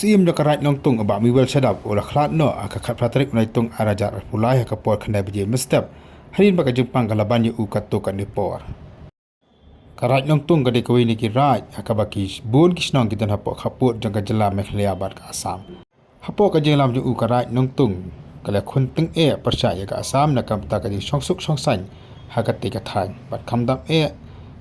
Usim jong karat long tung abak miwel sedap olah klat no akakat pratrik unai tung arajar pulai akapor khandai biji mestep harin baka jempang kalaban yu kato kan dipor. Karat long tung kade kawi ni kirat akabaki bun kisnong kita hapok haput jong kajela mekhlea bat ka Assam. Hapok kajelam ju karat long tung kala khun teng percaya ka Assam na kamta ka songsuk songsan hakati ka than bat khamdam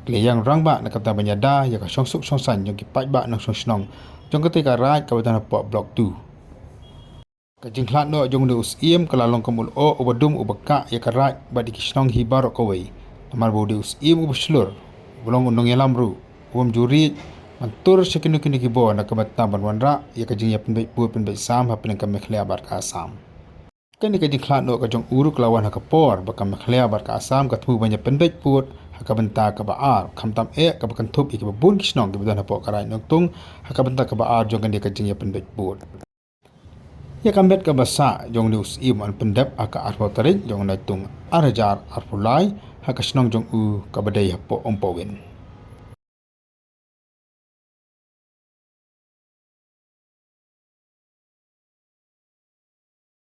kleyang rangba na kamta banyada ya ka songsuk songsan jong ki pajba nang songsnong jong ketika rat kabupaten Hapok blok 2 kajing khlat no jong ne usim kalalong kamul o ubadum ubaka ya karat badi kisnong hibar kawai amar bodi usim ubslur bulong unong yalamru juri mantur sekinu kini kibo na kabata banwanra ya kajing ya penbai pu penbai sam hapeng ka mekhlea bar ka Assam kan kajing khlat no kajong uruk lawan hakapor baka mekhlea bar ka Assam kathu banya penbai put hakabenta ka baar khamtam kabakan thup ik bun kisnong ke bidan Hapok karai noktung hakabenta ka baar jong kan kajing ya penbet put ya kambet ka basa jong news iman pendep aka arpo tarik jong naitung arajar arpulai hakasnong jong kabadai Hapok ompowin